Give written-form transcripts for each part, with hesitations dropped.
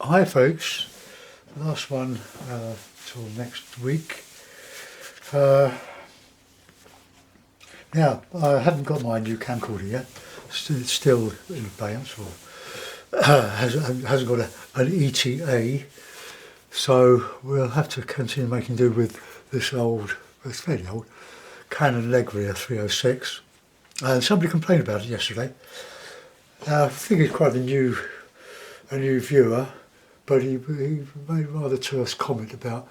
Hi folks, last one till next week. Now, I haven't got my new camcorder yet. It's still in abeyance, or hasn't got an ETA, so we'll have to continue making do with this old, it's fairly old, Canon Legria 306. Somebody complained about it yesterday. I think he's quite a new viewer, but he made a rather terse comment about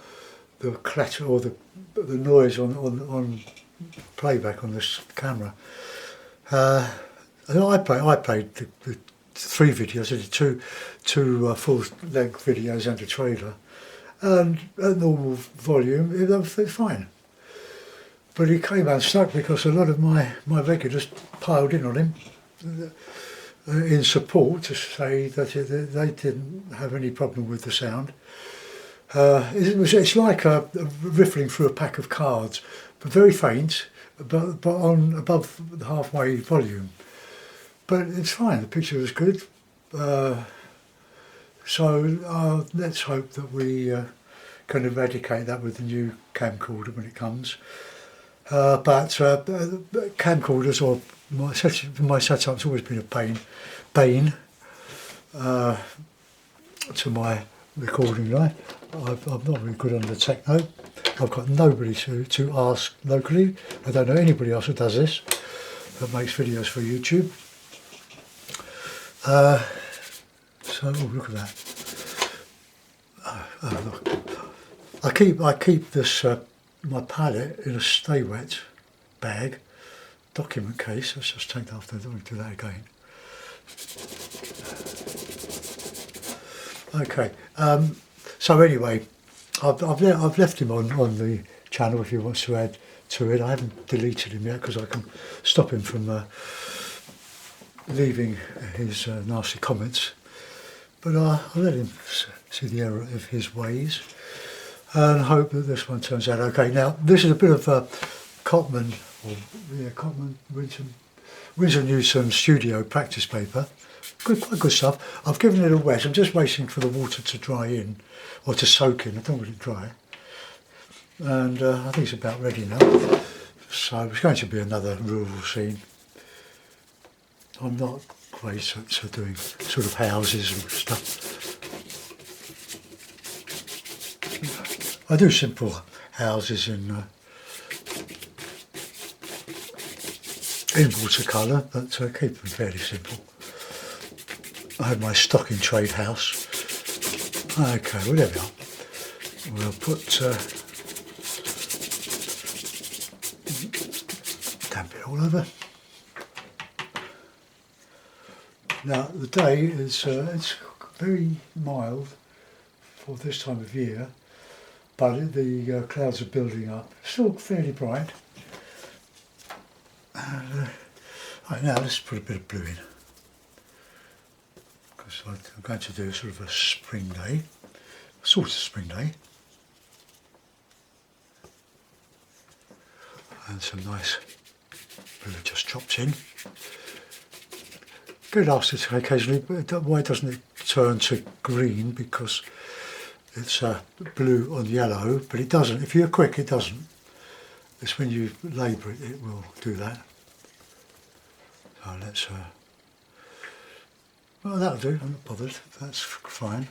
the clatter or the noise on playback on this camera. I played the three videos. I did two full-length videos and a trailer, and at normal volume it's fine. But he came unstuck because a lot of my regulars piled in on him in support to say that they didn't have any problem with the sound. It's like a riffling through a pack of cards, but very faint, but on above the halfway volume. But it's fine. The picture is good. So let's hope that we can eradicate that with the new camcorder when it comes. But camcorders, or my setup's always been a bane to my recording life. I'm not very good on the techno. I've got nobody to ask locally. I don't know anybody else who does this, that makes videos for YouTube. So look at that. Look. I keep this my palette in a stay wet bag, document case. Let's just take that off there. Don't do that again. Okay. So anyway, I've left him on the channel if he wants to add to it. I haven't deleted him yet because I can stop him from leaving his nasty comments. But I'll let him see the error of his ways and hope that this one turns out okay. Now, this is a bit of Cotman Winsor Newton studio practice paper. Quite good stuff. I've given it a wet. I'm just waiting for the water to dry in, or to soak in. I don't want it dry. And I think it's about ready now. So it's going to be another rural scene. I'm not great at doing sort of houses and stuff. I do simple houses in watercolour, but keep them fairly simple. I have my stock in trade house. Okay, well there we are. We'll put damp it all over. Now the day is it's very mild for this time of year, but the clouds are building up. Still fairly bright. And, right, now let's put a bit of blue in, because I'm going to do sort of a spring day, sort of spring day, and some nice blue just chopped in. Get asked it occasionally, why doesn't it turn to green? Because it's blue on yellow, but it doesn't. If you're quick, it doesn't. It's when you labour it, it will do that. So let's, well, that'll do. I'm not bothered. That's fine.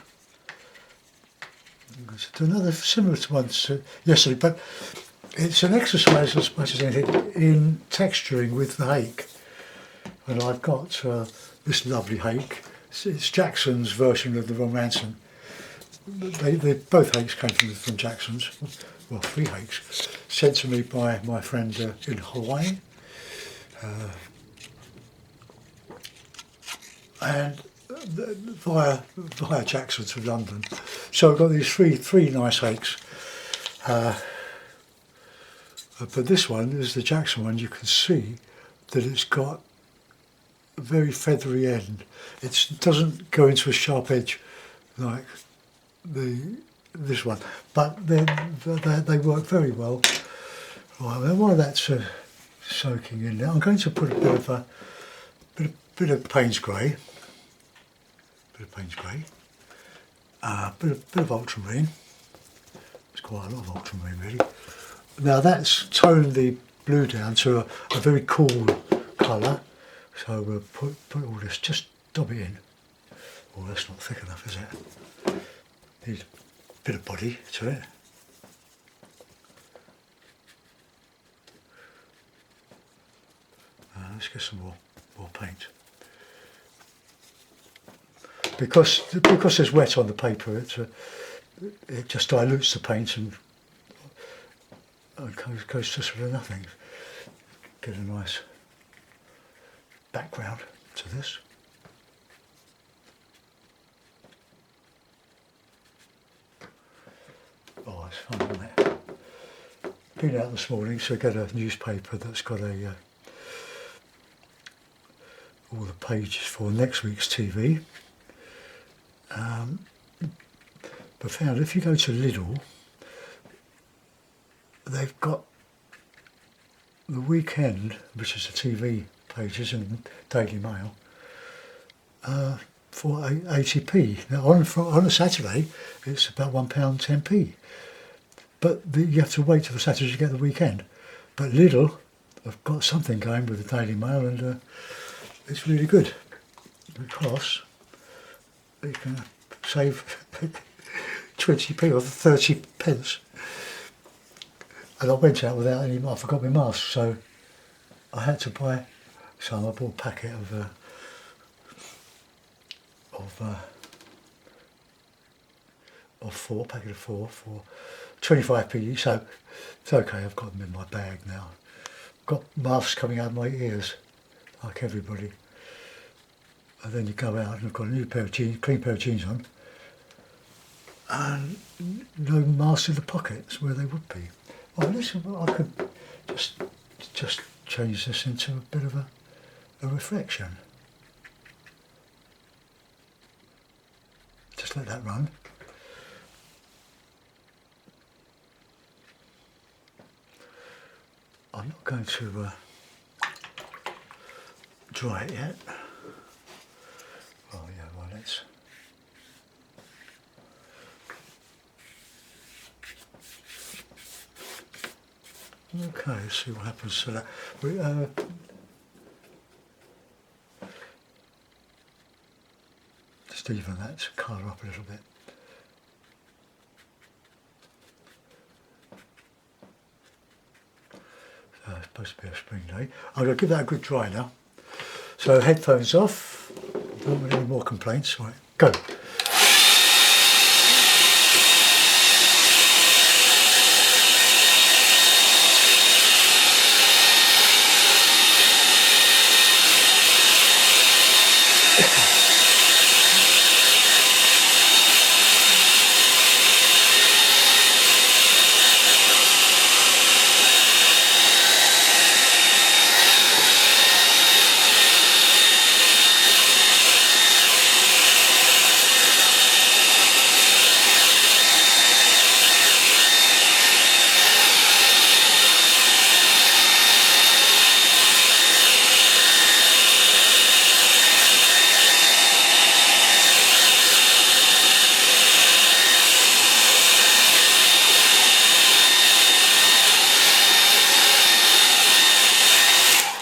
I'm going to do another similar to one yesterday, but it's an exercise as much as anything in texturing with the hake. And I've got this lovely hake. It's Jackson's version of the Romanson. They both hakes came from Jackson's. Well, three hakes sent to me by my friend in Hawaii, and via Jackson's from London. So I've got these three nice hakes. But this one is the Jackson one. You can see that it's got a very feathery end. It doesn't go into a sharp edge like this one, but they work very well. Right, then while that's soaking in now, I'm going to put a bit of Payne's grey, bit of ultramarine. It's quite a lot of ultramarine really. Now that's toned the blue down to a very cool colour. So we'll put all this, just dab it in. Oh, that's not thick enough, is it? Needs a bit of body to it. Let's get some more paint. Because there's wet on the paper, it just dilutes the paint and goes just for nothing. Get a nice background to this. Oh, it's fun, isn't it? Been out this morning, so I get a newspaper that's got all the pages for next week's TV. But found if you go to Lidl, they've got the weekend, which is the TV pages and Daily Mail, for 80p. Now on a Saturday, it's about £1.10p. But you have to wait till the Saturday to get the weekend. But Lidl have got something going with the Daily Mail, and it's really good because you can save 20p or 30 pence. And I went out without any, I forgot my mask, so I had to buy some. I bought a packet of 4 for 25p, so it's okay, I've got them in my bag now. I've got masks coming out of my ears, like everybody. And then you go out and I've got a new pair of jeans, clean pair of jeans on, and no masks in the pockets where they would be. Well, listen, I could just change this into a bit of a reflection. Just let that run. I'm not going to dry it yet. Oh yeah, well let's. Okay, let's see what happens to that. Just even that to colour up a little bit. It's supposed to be a spring day. I'm going to give that a good dry now. So headphones off. Don't want any more complaints. Right, go.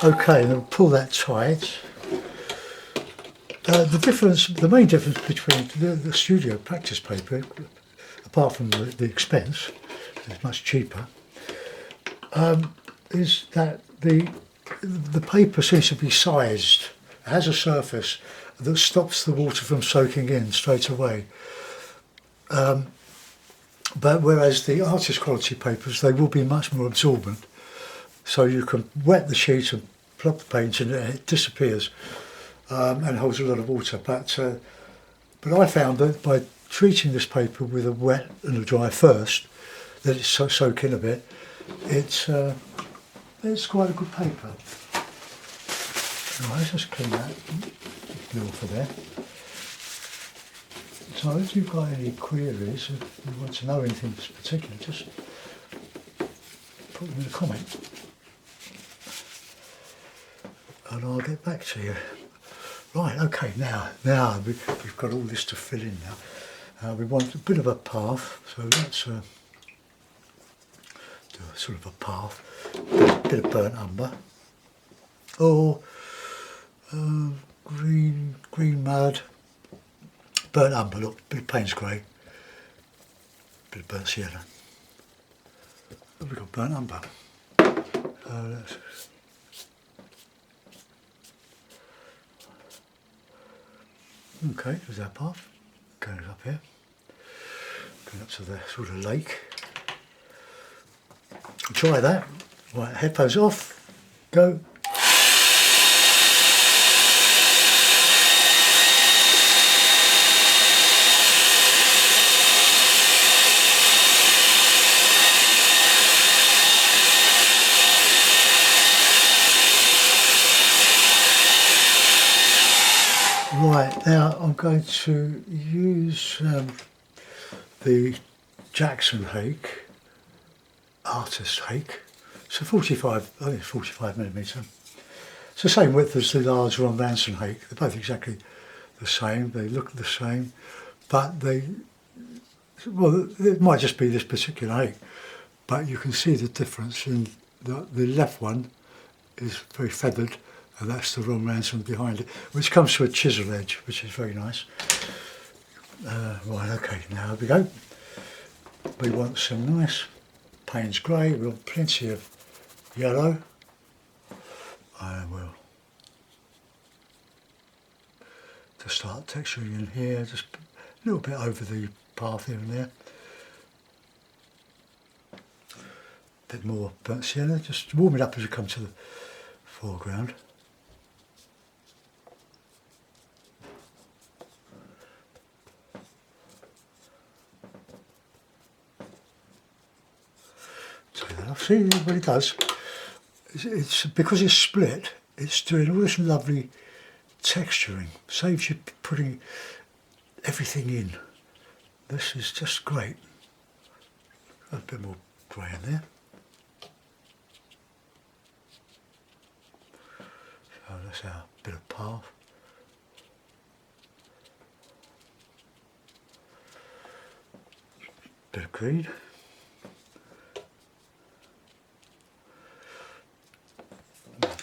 Okay, now pull that tight. The main difference between the studio practice paper, apart from the expense, it's much cheaper, is that the paper seems to be sized. It has a surface that stops the water from soaking in straight away. But whereas the artist quality papers, they will be much more absorbent. So you can wet the sheet and plop the paint in and it disappears and holds a lot of water. But I found that by treating this paper with a wet and a dry first, that it's soak in a bit, it's quite a good paper. Right, let's just clean that glue off of there. So if you've got any queries, if you want to know anything particular, just put them in a comment. And I'll get back to you. Right, okay, now we've got all this to fill in now. We want a bit of a path, so let's do a sort of a path, bit of burnt umber, or green mud, burnt umber, look, bit of Payne's grey, bit of burnt sienna. We've got burnt umber. Let's, okay, there's our path, going up here, going up to the sort of lake. Try that. Right, headphones off, go. Right, now I'm going to use the Jackson hake, artist hake. It's a 45, I think it's 45mm. It's the same width as the large Ron Ranson hake. They're both exactly the same, they look the same, but well, it might just be this particular hake, but you can see the difference in the left one is very feathered, and that's the Ron Ranson behind it, which comes to a chisel edge, which is very nice. Right, okay, now we go. We want some nice Payne's grey, we want plenty of yellow, and we'll just start texturing in here, just a little bit over the path here and there. A bit more burnt sienna, just warm it up as you come to the foreground. See what it does. It's because it's split. It's doing all this lovely texturing. Saves you putting everything in. This is just great. A bit more grey in there. So that's our bit of path. Bit of green.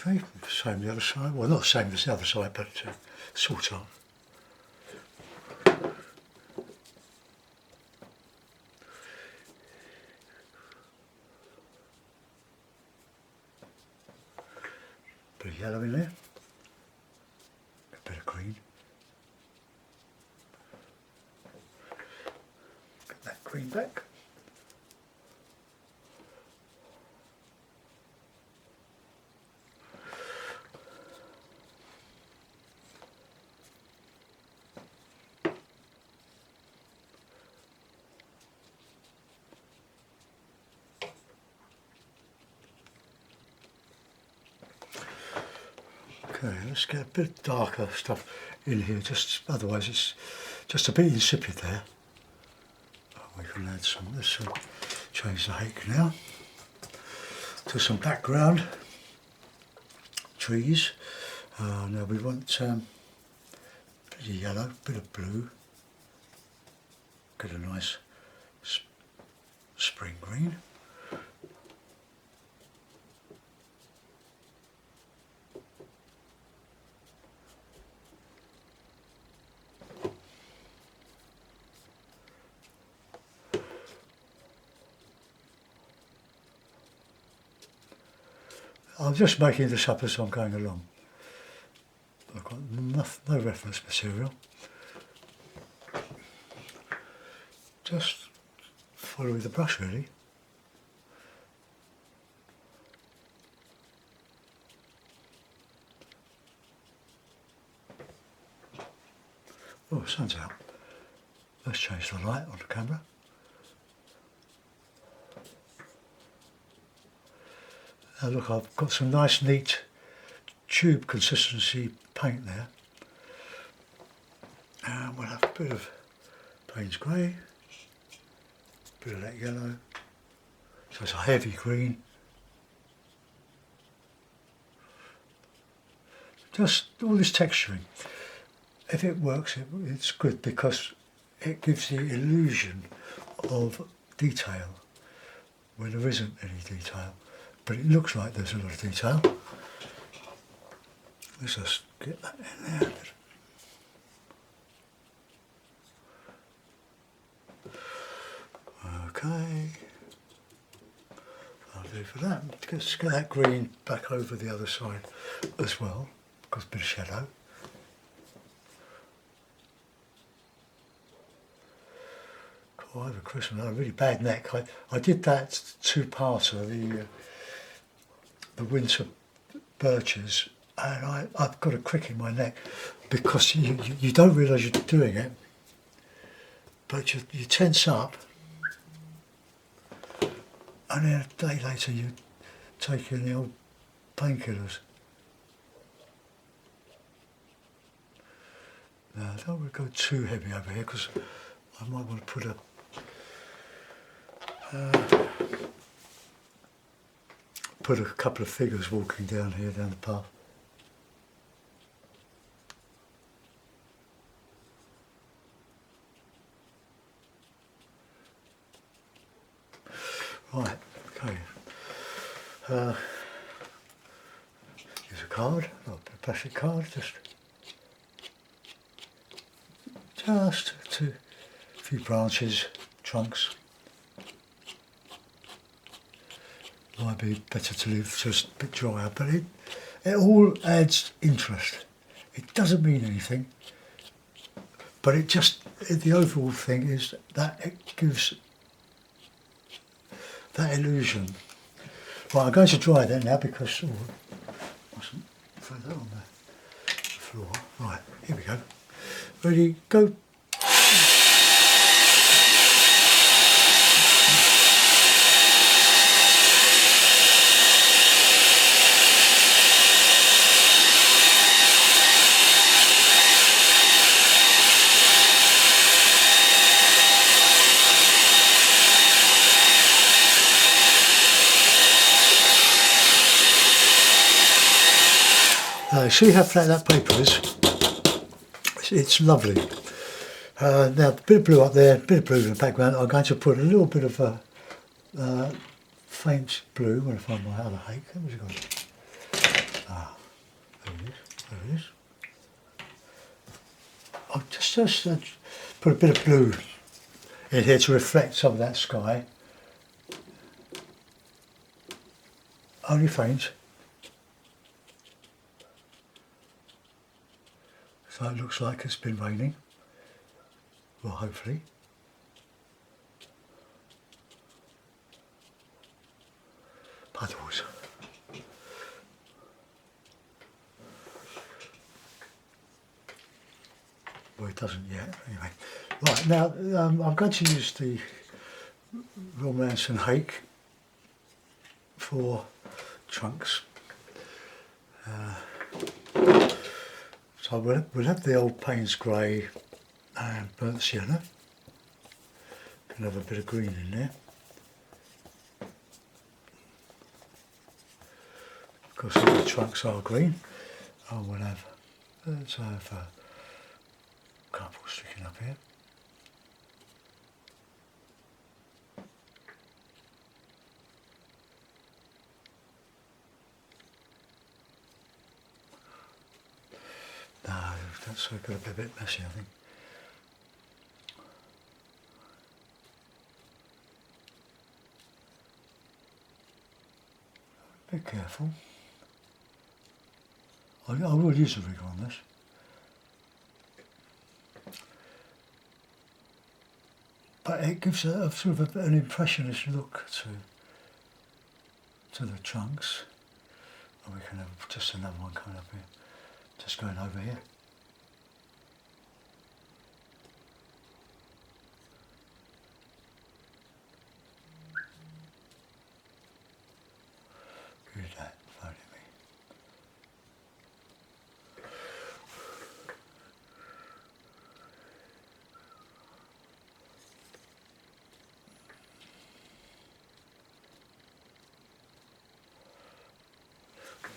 Okay, same the other side. Well, not the same as the other side, but sort of. Bit of yellow in there. A bit of green. Get that green back. Okay, let's get a bit darker stuff in here, just otherwise it's just a bit insipid there. We can add some, let's change the hake now to some background, trees. Now we want a bit of yellow, a bit of blue, get a nice spring green. I'm just making this up as I'm going along. I've got no reference material. Just follow with the brush really. Oh, sun's out. Let's change the light on the camera. Now look, I've got some nice neat tube consistency paint there. And we'll have a bit of Payne's grey, a bit of that yellow, so it's a heavy green. Just all this texturing. If it works, it's good because it gives the illusion of detail when there isn't any detail, but it looks like there's a lot of detail. Let's just get that in there. Okay, I'll do for that. Let's get that green back over the other side as well, because a bit of shadow. Oh, over Christmas, I had a really bad neck. I did that two-parter, the winter birches, and I've got a crick in my neck because you don't realise you're doing it, but you tense up, and then a day later you take in the old painkillers. Now, I don't want to go too heavy over here because I might want to put a couple of figures walking down here, down the path. Right, okay. Here's a card, a plastic card, just to a few branches, trunks. Might be better to leave just a bit drier, but it all adds interest. It doesn't mean anything, but the overall thing is that it gives that illusion. Right, I'm going to dry that now because I mustn't throw that on the floor. Right, here we go. Ready, go. See how flat that paper is? It's lovely. Now, a bit of blue up there, a bit of blue in the background. I'm going to put a little bit of a faint blue when I find my other hake. Where's it gone? Ah, there it is. There it is. I'll just put a bit of blue in here to reflect some of that sky. Only faint. So it looks like it's been raining. Well, hopefully. Puddles. Well, it doesn't yet. Anyway. Right, now I'm going to use the Romance and Hake for trunks. So we'll have the old Payne's Grey and burnt sienna. Can have a bit of green in there. Of course, all the trunks are green. And we'll have, let's have a couple sticking up here. No, that's got to be a bit messy, I think. Be careful. I will use a rigger on this. But it gives a sort of an impressionist look to the trunks. And we can have just another one coming up here. Just going over here. Good that, phoning me.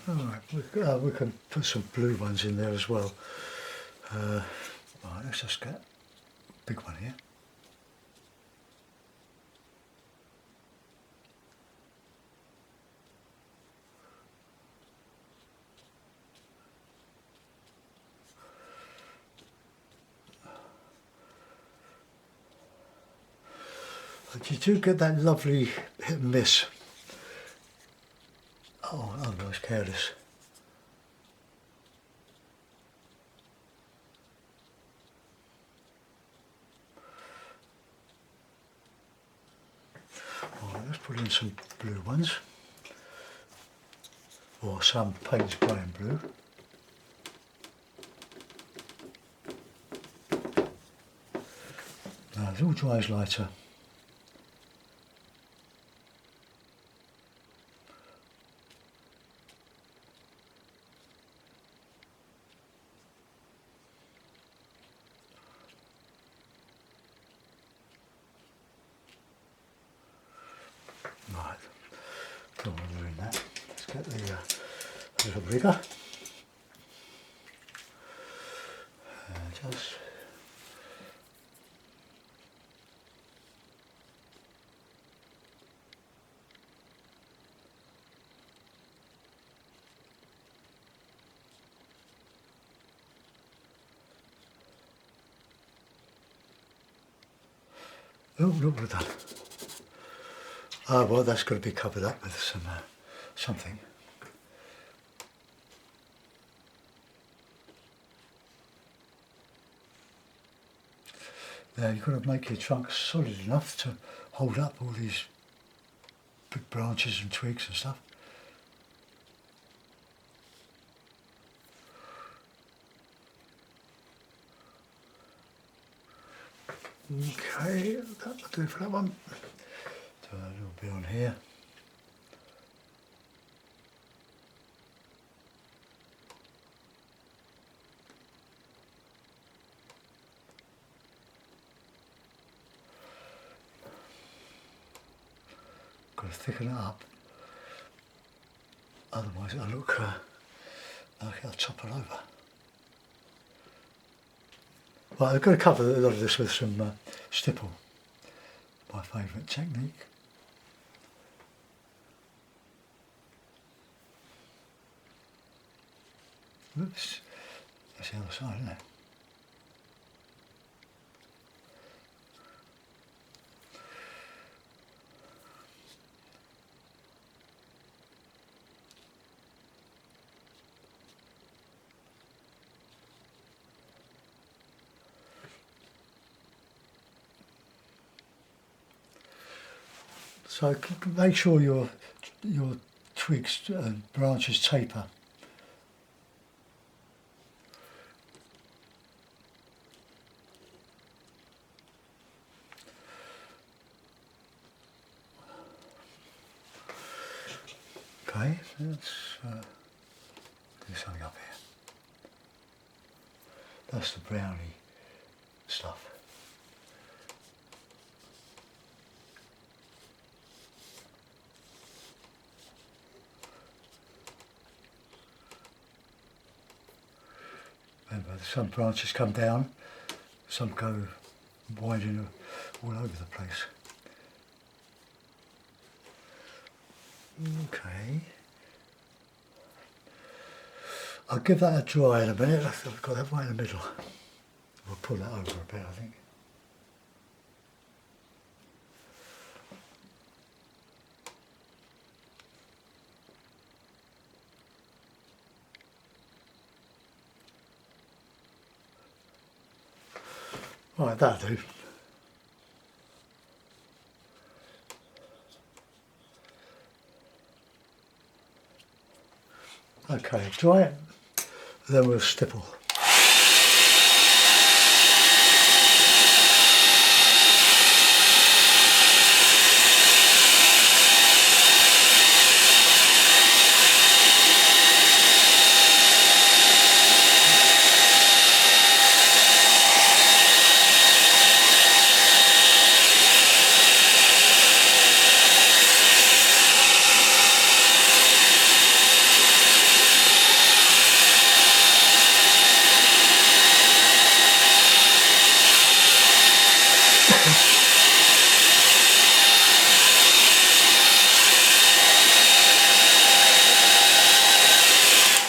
Alright, we can put some blue ones in there as well. Right, let's just get big one here. But you do get that lovely hit and miss. Oh, otherwise careless. Right, let's put in some blue ones, or some paint grey and blue. Now it all dries lighter. Right, don't want to ruin that. Let's get the little rigger. Just oh, look at that. Ah, well, that's got to be covered up with some something. Now you've got to make your trunk solid enough to hold up all these big branches and twigs and stuff. Okay, that'll do for that one. So a little bit on here. Got to thicken it up, otherwise it'll look like it'll topple over. Right, I've got to cover a lot of this with some stipple, my favourite technique. Oops, that's the other side, isn't it? So make sure your twigs and branches taper. Okay, let's do something up here. That's the brownie stuff. Remember, some branches come down, some go winding all over the place. Okay. I'll give that a dry in a minute. I've got that right in the middle. We'll pull that over a bit, I think. Right, that'll do. Okay, dry it, then we'll stipple.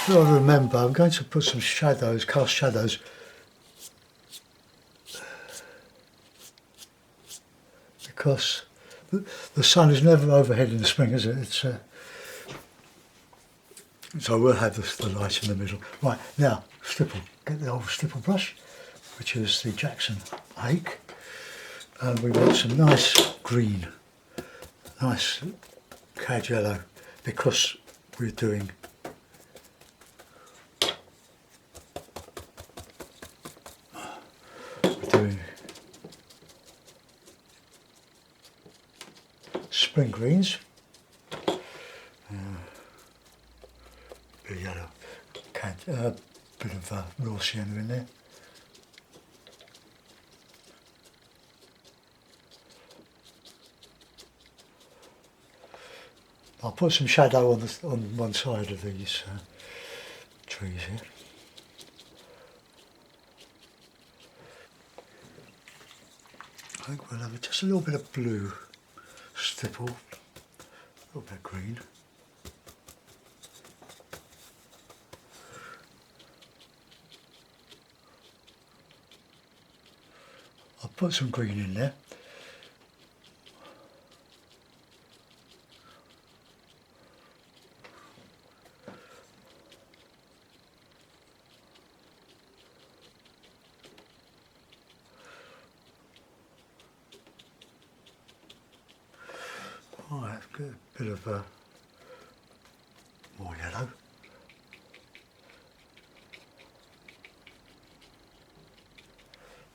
I remember, I'm going to put some shadows, cast shadows, because the sun is never overhead in the spring, is it? It's so we'll have the light in the middle. Right, now, stipple. Get the old stipple brush, which is the Jackson Hake, and we want some nice green, nice cad yellow, because we're doing spring greens. Bit of yellow, bit of raw sienna in there. I'll put some shadow on one side of these trees here. I think we'll have just a little bit of blue stipple, a little bit of green. I'll put some green in there. Alright, good. A bit of more yellow.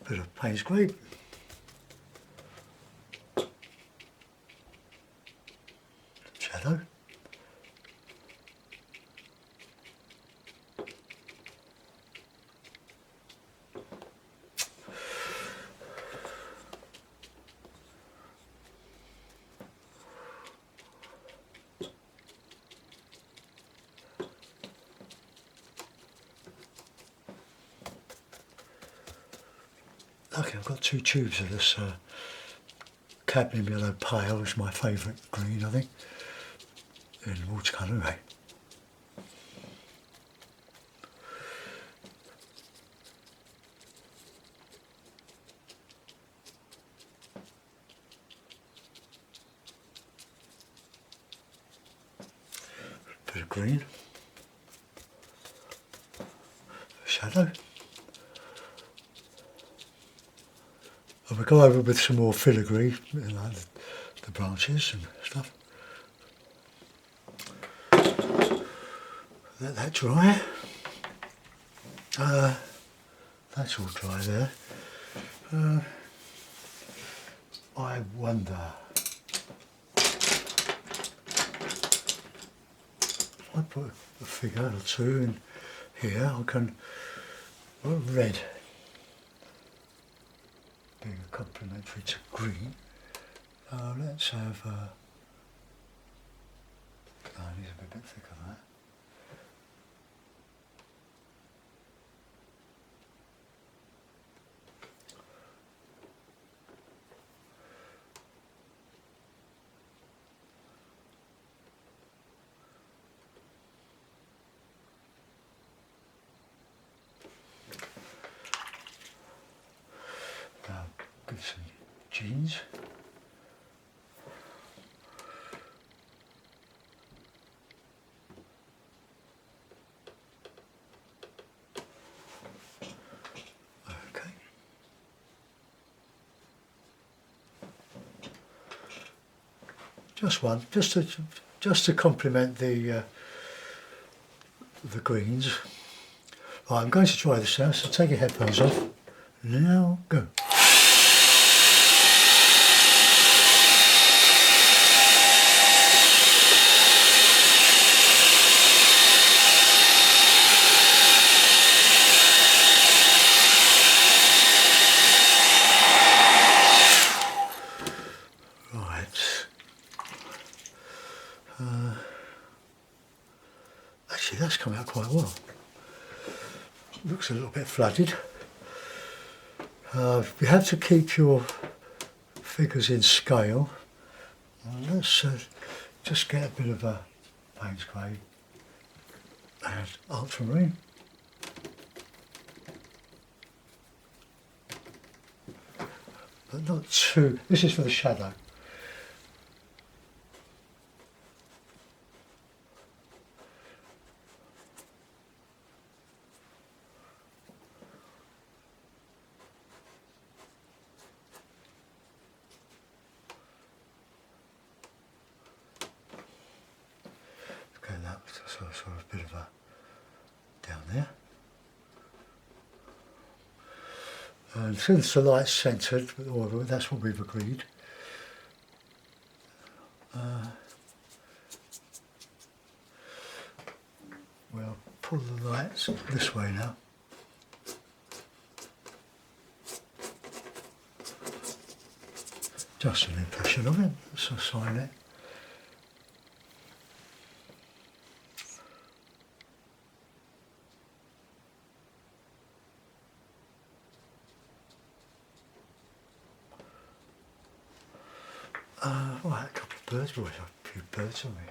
Bit of Payne's grape. Shadow. Okay, I've got 2 tubes of this cadmium yellow pale, which is my favourite green, I think, in watercolour anyway. Bit of green, shadow. And we'll go over with some more filigree, like the branches and stuff. Let that dry. That's all dry there. I wonder, if I put a figure or 2 in here, I can, red, being complementary to green. Let's have, no, it needs to be a bit thicker than that. Now, get some jeans. Okay. Just one, just to complement the greens. Right, I'm going to try this out, so take your headphones off. Now, go. Actually, that's come out quite well. Looks a little bit flooded. You have to keep your figures in scale. Let's just get a bit of a Payne's grey. and ultramarine. But not too, this is for the shadow. Okay, that's sort of a bit of a down there. And since the light's centred, or that's what we've agreed, we'll pull the lights this way now. Just an impression of it, so sign it. Right, a couple of birds, we've got a few birds on me.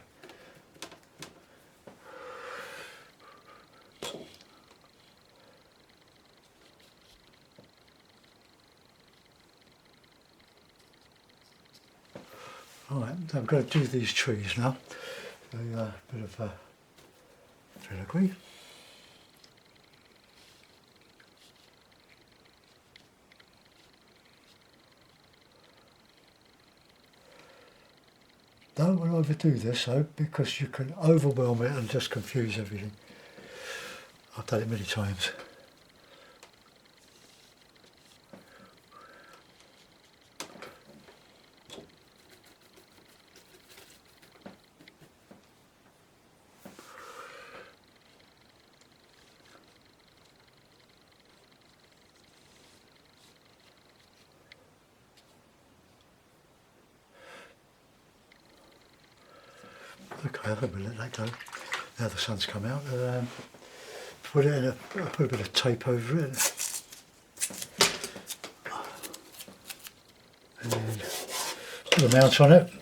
Right, I'm going to do these trees now. A bit of filigree. Don't overdo this though, because you can overwhelm it and just confuse everything. I've done it many times. Okay, I think we'll let that go. Now the sun's come out. Put it in a, put a bit of tape over it. And put a mount on it.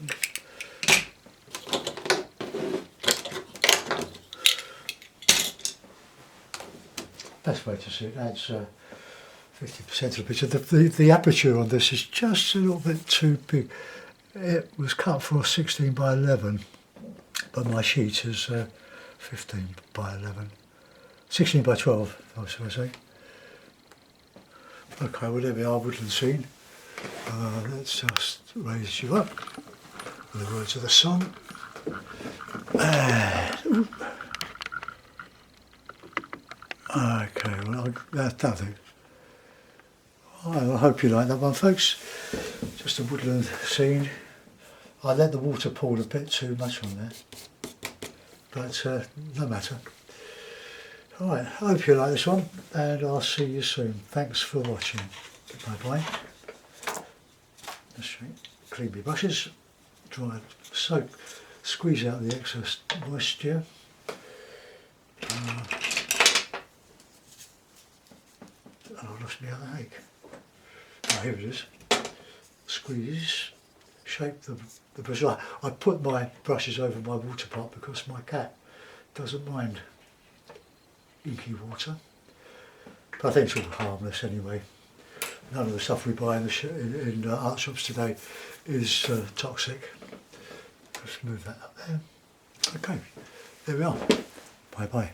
Best way to see it, adds 50% of the picture. The aperture on this is just a little bit too big. It was cut for 16 by 11. But my sheet is 15 by 11, 16 by 12, should I say. Okay, well there we are, woodland scene. Let's just raise you up with the words of the song. And, okay, well that's nothing. I hope you like that one, folks. Just a woodland scene. I let the water pour a bit too much on there, but no matter. Alright, I hope you like this one, and I'll see you soon. Thanks for watching. Bye bye. Let's clean my brushes, dry, soak, squeeze out the excess moisture. I lost my other egg. Oh, here it is. Squeeze. Shape the brush. I put my brushes over my water pot because my cat doesn't mind inky water. But I think it's all harmless anyway. None of the stuff we buy in art shops today is toxic. Just move that up there. Okay, there we are. Bye bye.